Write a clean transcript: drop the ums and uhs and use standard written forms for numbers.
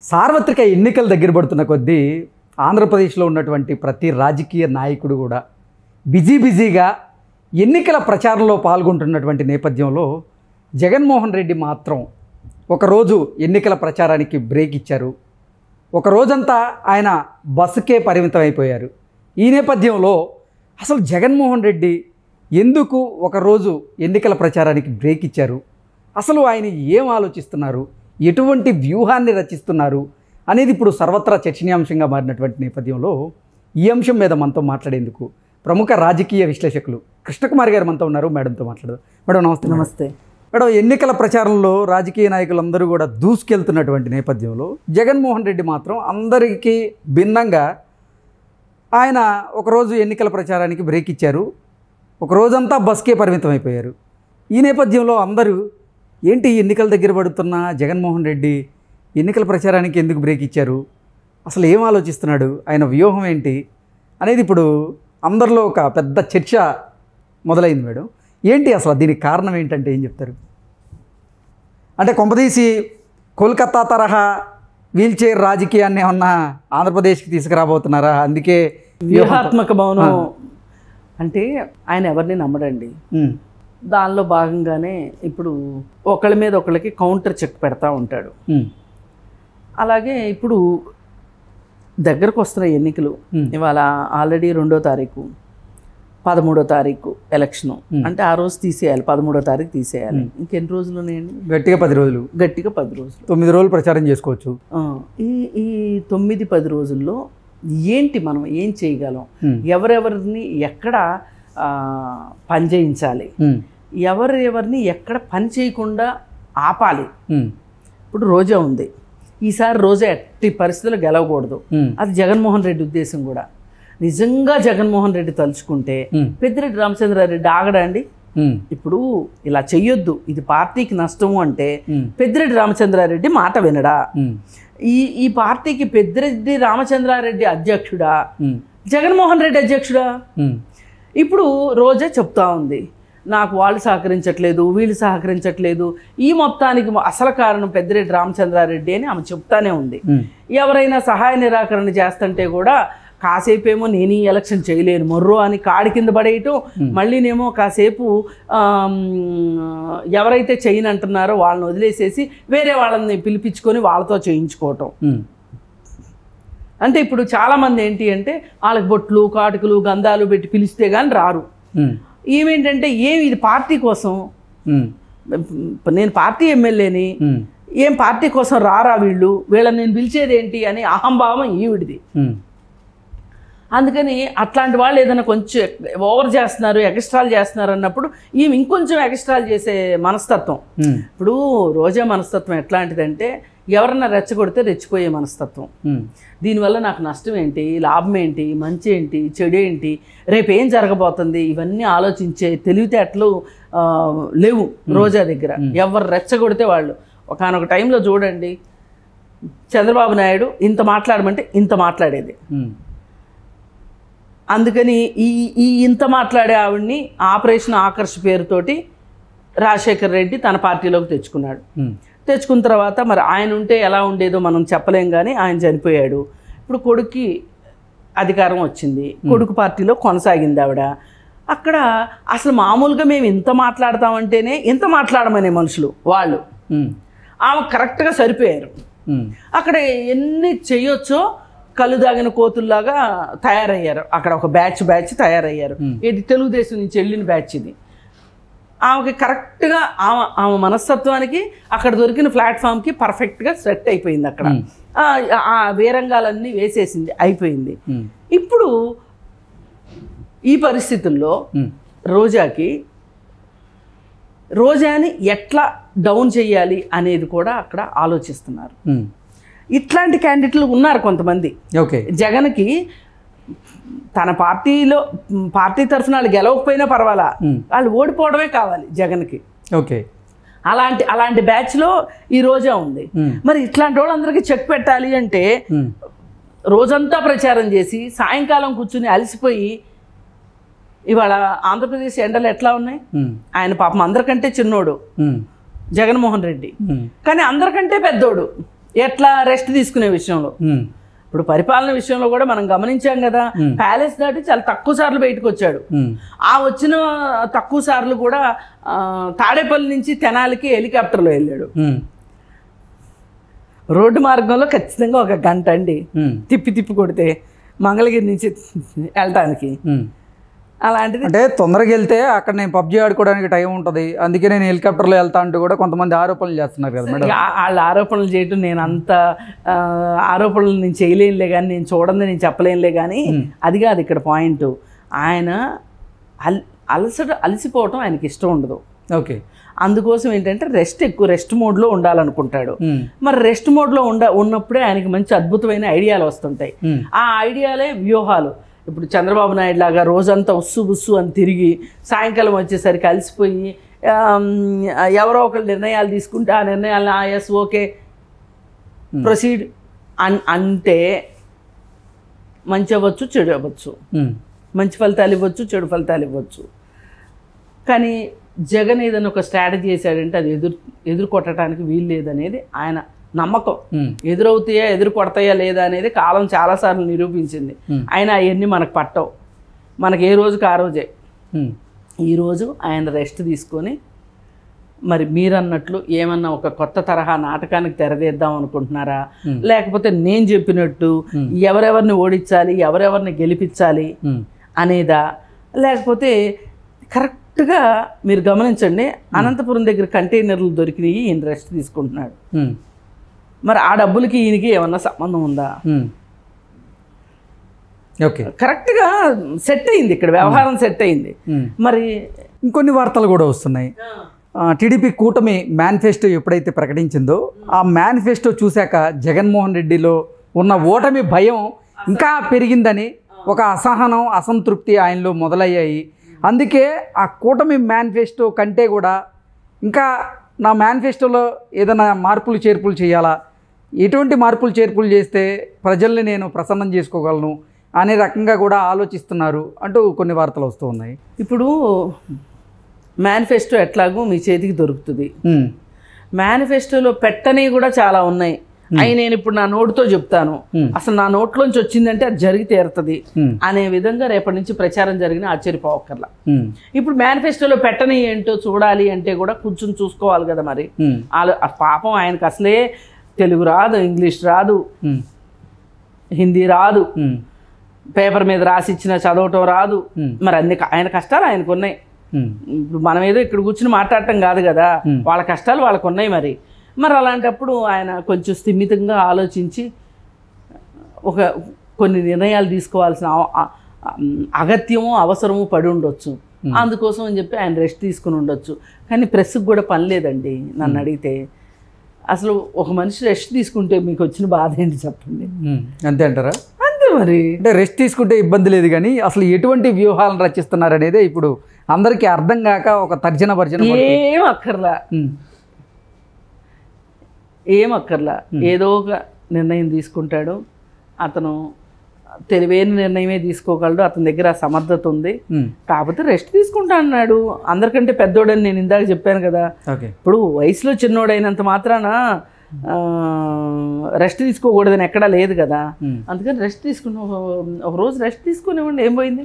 సార్వత్రిక ఎన్నికలు దగ్గర పడుతున్న కొద్దీ ఆంధ్రప్రదేశ్లో ఉన్నటువంటి ప్రతి రాజకీయ నాయకుడు కూడా బిజీగా ఎన్నికల ప్రచారంలో పాల్గొంటున్నటువంటి నేపథ్యంలో జగన్మోహన్ రెడ్డి మాత్రం ఒకరోజు ఎన్నికల ప్రచారానికి బ్రేక్ ఇచ్చారు. ఒక రోజంతా ఆయన బస్సుకే పరిమితం అయిపోయారు. ఈ నేపథ్యంలో అసలు జగన్మోహన్ రెడ్డి ఎందుకు ఒకరోజు ఎన్నికల ప్రచారానికి బ్రేక్ ఇచ్చారు, అసలు ఆయన ఏం ఆలోచిస్తున్నారు, ఎటువంటి వ్యూహాన్ని రచిస్తున్నారు అనేది ఇప్పుడు సర్వత్రా చర్చనీయాంశంగా మారినటువంటి నేపథ్యంలో ఈ అంశం మీద మనతో మాట్లాడేందుకు ప్రముఖ రాజకీయ విశ్లేషకులు కృష్ణకుమారి గారు మనతో ఉన్నారు. మేడంతో మాట్లాడదాం. మేడం నమస్తే. నమస్తే మేడం, ఎన్నికల ప్రచారంలో రాజకీయ నాయకులందరూ కూడా దూసుకెళ్తున్నటువంటి నేపథ్యంలో జగన్మోహన్ రెడ్డి మాత్రం అందరికీ భిన్నంగా ఆయన ఒకరోజు ఎన్నికల ప్రచారానికి బ్రేక్ ఇచ్చారు. ఒక రోజంతా బస్కే పరిమితం అయిపోయారు. ఈ నేపథ్యంలో అందరూ ఏంటి ఎన్నికల దగ్గర పడుతున్న జగన్మోహన్ రెడ్డి ఎన్నికల ప్రచారానికి ఎందుకు బ్రేక్ ఇచ్చారు, అసలు ఏం ఆలోచిస్తున్నాడు, ఆయన వ్యూహం ఏంటి అనేది ఇప్పుడు అందరిలో ఒక పెద్ద చర్చ మొదలైంది. మేడం, ఏంటి అసలు దీనికి కారణం ఏంటంటే ఏం చెప్తారు? అంటే కొంపదీసి కోల్కతా తరహా వీల్ చైర్ రాజకీయాన్ని ఏమన్నా ఆంధ్రప్రదేశ్కి తీసుకురాబోతున్నారా? అందుకే వ్యూహాత్మక భవనం అంటే ఆయన ఎవరిని నమ్మడండి. దానిలో భాగంగానే ఇప్పుడు ఒకళ్ళ మీద ఒకళ్ళకి కౌంటర్ చెక్ పెడతా ఉంటాడు. అలాగే ఇప్పుడు దగ్గరకు వస్తున్న ఎన్నికలు, ఇవాళ ఆల్రెడీ 2వ తారీఖు, 13వ తారీఖు ఎలక్షను, అంటే ఆ రోజు తీసేయాలి, 13వ తారీఖు తీసేయాలి. ఇంకెన్ని రోజులు ఉన్నాయండి? గట్టిగా 10 రోజులు. గట్టిగా 10 రోజులు, 9 రోజులు ప్రచారం చేసుకోవచ్చు. ఈ 9-10 రోజుల్లో ఏంటి మనం ఏం చేయగలం, ఎవరెవరిని ఎక్కడ పని చేయించాలి, ఎవరెవరిని ఎక్కడ పని చేయకుండా ఆపాలి. ఇప్పుడు రోజా ఉంది, ఈసారి రోజా ఎట్టి పరిస్థితుల్లో గెలవకూడదు. అది జగన్మోహన్ రెడ్డి ఉద్దేశం కూడా. నిజంగా జగన్మోహన్ రెడ్డి తలుచుకుంటే పెద్దిరెడ్డి రామచంద్రారెడ్డి ఆగడా అండి? ఇప్పుడు ఇలా చెయ్యొద్దు, ఇది పార్టీకి నష్టము అంటే పెద్దిరెడ్డి రామచంద్రారెడ్డి మాట వినడా? ఈ పార్టీకి పెద్దిరెడ్డి రామచంద్రారెడ్డి అధ్యక్షుడా, జగన్మోహన్ రెడ్డి అధ్యక్షుడా? ఇప్పుడు రోజే చెప్తా ఉంది, నాకు వాళ్ళు సహకరించట్లేదు, వీళ్ళు సహకరించట్లేదు, ఈ మొత్తానికి అసలు కారణం పెద్దిరెడ్డి రామచంద్రారెడ్డి అని ఆమె చెప్తానే ఉంది. ఎవరైనా సహాయ నిరాకరణ చేస్తుంటే కూడా కాసేపేమో నేను ఈ ఎలక్షన్ చేయలేను మొర్రో అని కాడి కింద పడేయటం, మళ్ళీనేమో కాసేపు ఎవరైతే చేయను అంటున్నారో వాళ్ళని వదిలేసేసి వేరే వాళ్ళని పిలిపించుకొని వాళ్ళతో చేయించుకోవటం. అంటే ఇప్పుడు చాలామంది ఏంటి అంటే వాళ్ళకి బొట్లు, కాటుకలు, గంధాలు పెట్టి పిలిస్తే కానీ రారు. ఏమేంటంటే ఇది పార్టీ కోసం, నేను పార్టీ ఎమ్మెల్యేని, ఏం పార్టీ కోసం రారా వీళ్ళని నేను పిలిచేది ఏంటి అని అహంభావం ఈవిడిది. అందుకని అట్లాంటి వాళ్ళు ఏదైనా కొంచెం ఓవర్ చేస్తున్నారు, ఎక్స్ట్రాలు చేస్తున్నారు అన్నప్పుడు ఈమె ఇంకొంచెం ఎక్స్ట్రాలు చేసే మనస్తత్వం. ఇప్పుడు రోజా మనస్తత్వం ఎట్లాంటిదంటే ఎవరన్నా రెచ్చగొడితే రెచ్చిపోయే మనస్తత్వం. దీనివల్ల నాకు నష్టం ఏంటి, లాభం ఏంటి, మంచి ఏంటి, చెడు ఏంటి, రేపు ఏం జరగబోతుంది, ఇవన్నీ ఆలోచించే తెలివితేటలు లేవు రోజా దగ్గర. ఎవరు రెచ్చగొడితే వాళ్ళు. ఒకానొక టైంలో చూడండి, చంద్రబాబు నాయుడు ఇంత మాట్లాడమంటే ఇంత మాట్లాడేది. అందుకని ఇంత మాట్లాడే ఆవిడ్ని ఆపరేషన్ ఆకర్ష్ పేరుతోటి రాజశేఖర్ రెడ్డి తన పార్టీలోకి తెచ్చుకున్నాడు. తెచ్చుకున్న తర్వాత మరి ఆయన ఉంటే ఎలా ఉండేదో మనం చెప్పలేం, కానీ ఆయన చనిపోయాడు. ఇప్పుడు కొడుక్కి అధికారం వచ్చింది, కొడుకు పార్టీలో కొనసాగింది ఆవిడ. అక్కడ అసలు మామూలుగా మేము ఇంత మాట్లాడతామంటేనే ఇంత మాట్లాడమనే మనుషులు వాళ్ళు. ఆమె కరెక్ట్గా సరిపోయారు. అక్కడ ఎన్ని చెయ్యొచ్చో కళ్ళు దాగిన కోతుల్లాగా తయారయ్యారు. అక్కడ ఒక బ్యాచ్ తయారయ్యారు. ఇది తెలుగుదేశం నుంచి వెళ్ళిన బ్యాచ్ ఇది. ఆమెకి కరెక్ట్గా ఆమె మనస్తత్వానికి అక్కడ దొరికిన ప్లాట్ఫామ్కి పర్ఫెక్ట్గా సెట్ అయిపోయింది. అక్కడ ఆ వీరంగాలన్నీ వేసేసింది, అయిపోయింది. ఇప్పుడు ఈ పరిస్థితుల్లో రోజాని ఎట్లా డౌన్ చేయాలి అనేది కూడా అక్కడ ఆలోచిస్తున్నారు. ఇట్లాంటి క్యాండిడేట్లు ఉన్నారు కొంతమంది. జగన్కి తన పార్టీ తరఫున వాళ్ళు గెలవకపోయినా పర్వాలా, వాళ్ళు ఓడిపోవడమే కావాలి జగన్కి. అలాంటి బ్యాచ్లో ఈ రోజా ఉంది. మరి ఇట్లాంటి వాళ్ళందరికీ చెక్ పెట్టాలి అంటే రోజంతా ప్రచారం చేసి సాయంకాలం కూర్చుని అలసిపోయి, ఇవాళ ఆంధ్రప్రదేశ్ ఎండలు ఎట్లా ఉన్నాయి? ఆయన పాపం అందరికంటే చిన్నోడు జగన్మోహన్ రెడ్డి, కానీ అందరికంటే పెద్దోడు ఎట్లా రెస్ట్ తీసుకునే విషయంలో. ఇప్పుడు పరిపాలన విషయంలో కూడా మనం గమనించాం కదా, ప్యాలెస్ దాటి చాలా తక్కువ సార్లు బయటకు వచ్చాడు. ఆ వచ్చిన తక్కువ సార్లు కూడా తాడేపల్లి నుంచి తెనాలికి హెలికాప్టర్లో వెళ్ళాడు. రోడ్డు మార్గంలో ఖచ్చితంగా 1 గంట అండి తిప్పి కొడితే మంగళగిరి నుంచి వెళ్ళటానికి. అలాంటిది అంటే తొందరగా వెళ్తే అక్కడ నేను పబ్జీ ఆడుకోవడానికి టైం ఉంటుంది, అందుకే నేను హెలికాప్టర్లో వెళ్తా అంటూ కూడా కొంతమంది ఆరోపణలు చేస్తున్నారు కదా మేడం. వాళ్ళు ఆరోపణలు చేయటం, నేను అంత ఆరోపణలు నేను చేయలేనులే కానీ, నేను చూడండి నేను చెప్పలేనులే కానీ, అది కాదు ఇక్కడ పాయింట్. ఆయన అలసిపోవటం ఆయనకి ఇష్టం ఉండదు. ఓకే, అందుకోసం ఏంటంటే రెస్ట్ మోడ్లో ఉండాలనుకుంటాడు. మరి రెస్ట్ మోడ్లో ఉన్నప్పుడే ఆయనకి మంచి అద్భుతమైన ఐడియాలు వస్తుంటాయి. ఆ ఐడియాలే వ్యూహాలు. ఇప్పుడు చంద్రబాబు నాయుడు లాగా రోజంతా ఉస్సు బుస్సు అని తిరిగి సాయంకాలం వచ్చేసరికి అలసిపోయి ఎవరో ఒకరు నిర్ణయాలు తీసుకుంటే ఆ నిర్ణయాలను ఎస్ ఓకే ప్రొసీడ్ అంటే మంచి అవ్వచ్చు, చెడు అవ్వచ్చు, మంచి ఫలితాలు ఇవ్వచ్చు, చెడు ఫలితాలు ఇవ్వచ్చు. కానీ జగన్ ఏదైనా ఒక స్ట్రాటజీ చేశాడంటే అది ఎదురు కొట్టడానికి వీలు లేదనేది ఆయన నమ్మకం. ఎదురవుతాయా ఎదురు కొడతాయా లేదా అనేది కాలం చాలాసార్లు నిరూపించింది. ఆయన అవన్నీ మనకు పట్టవు, మనకి ఏ రోజుకి ఆ రోజే. ఈరోజు ఆయన రెస్ట్ తీసుకొని మరి మీరన్నట్లు ఏమన్నా ఒక కొత్త తరహా నాటకానికి తెరదేద్దాం అనుకుంటున్నారా, లేకపోతే నేను చెప్పినట్టు ఎవరెవరిని ఓడించాలి ఎవరెవరిని గెలిపించాలి అనేదా, లేకపోతే కరెక్ట్గా మీరు గమనించండి, అనంతపురం దగ్గర కంటైనర్లు దొరికినాయి, ఈయన రెస్ట్ తీసుకుంటున్నాడు. మరి ఆ డబ్బులకి ఈయనకి ఏమన్నా సంబంధం ఉందా? ఓకే, కరెక్ట్గా సెట్ అయింది, ఇక్కడ వ్యవహారం సెట్ అయింది. మరి ఇంకొన్ని వార్తలు కూడా వస్తున్నాయి. టీడీపీ కూటమి మేనిఫెస్టో ఎప్పుడైతే ప్రకటించిందో ఆ మేనిఫెస్టో చూశాక జగన్మోహన్ రెడ్డిలో ఉన్న ఓటమి భయం ఇంకా పెరిగిందని, ఒక అసహనం అసంతృప్తి ఆయనలో మొదలయ్యాయి. అందుకే ఆ కూటమి మేనిఫెస్టో కంటే కూడా ఇంకా నా మేనిఫెస్టోలో ఏదైనా మార్పులు చేర్పులు చేయాలా, ఎటువంటి మార్పులు చేర్పులు చేస్తే ప్రజల్ని నేను ప్రసన్నం చేసుకోగలను అనే రకంగా కూడా ఆలోచిస్తున్నారు అంటూ కొన్ని వార్తలు వస్తూ ఉన్నాయి. ఇప్పుడు మేనిఫెస్టో ఎట్లాగో మీ చేతికి దొరుకుతుంది, మేనిఫెస్టోలో పెట్టని కూడా చాలా ఉన్నాయి. అవి నేను ఇప్పుడు నా నోటుతో చెప్తాను, అసలు నా నోట్లోంచి వచ్చిందంటే అది జరిగి తీరుతుంది అనే విధంగా రేపటి నుంచి ప్రచారం జరిగిన ఆశ్చర్యపోవక్కర్లా. ఇప్పుడు మేనిఫెస్టోలో పెట్టని ఏంటో చూడాలి అంటే కూడా కొంచెం చూసుకోవాలి కదా. మరి పాపం ఆయనకు అసలే తెలుగు రాదు, ఇంగ్లీష్ రాదు, హిందీ రాదు, పేపర్ మీద రాసి ఇచ్చిన చదవటం రాదు. మరి అన్ని ఆయన కష్టాలు ఆయనకు ఉన్నాయి. ఇప్పుడు మనం ఏదో ఇక్కడ కూర్చుని మాట్లాడటం కాదు కదా, వాళ్ళ కష్టాలు వాళ్ళకు ఉన్నాయి. మరి అలాంటప్పుడు ఆయన కొంచెం స్థిమితంగా ఆలోచించి కొన్ని నిర్ణయాలు తీసుకోవాల్సిన అగత్యమో అవసరమో పడి ఉండొచ్చు. అందుకోసం అని చెప్పి ఆయన రెస్ట్ తీసుకుని ఉండొచ్చు. కానీ ప్రెస్కి కూడా పని లేదండి నన్ను అడిగితే. అసలు ఒక మనిషి రెస్ట్ తీసుకుంటే మీకు వచ్చిన బాధ ఏంటి చెప్పండి? అంతే అంటారా? అంతే మరి. అంటే రెస్ట్ తీసుకుంటే ఇబ్బంది లేదు, కానీ అసలు ఎటువంటి వ్యూహాలను రచిస్తున్నారు అనేది ఇప్పుడు అందరికీ అర్థం కాక ఒక తర్జన భర్జన. ఏం అక్కర్లా ఏదో ఒక నిర్ణయం తీసుకుంటాడు అతను. తెలివైన నిర్ణయమే తీసుకోగలడు, అతని దగ్గర ఆ సమర్థత ఉంది. కాకపోతే రెస్ట్ తీసుకుంటా అన్నాడు. అందరికంటే పెద్దోడని నేను ఇందాక చెప్పాను కదా. ఇప్పుడు వయసులో చిన్నోడైనంత మాత్రాన రెస్ట్ తీసుకోకూడదని ఎక్కడా లేదు కదా. అందుకని రెస్ట్ తీసుకుని ఒక రోజు రెస్ట్ తీసుకునివ్వండి, ఏం పోయింది?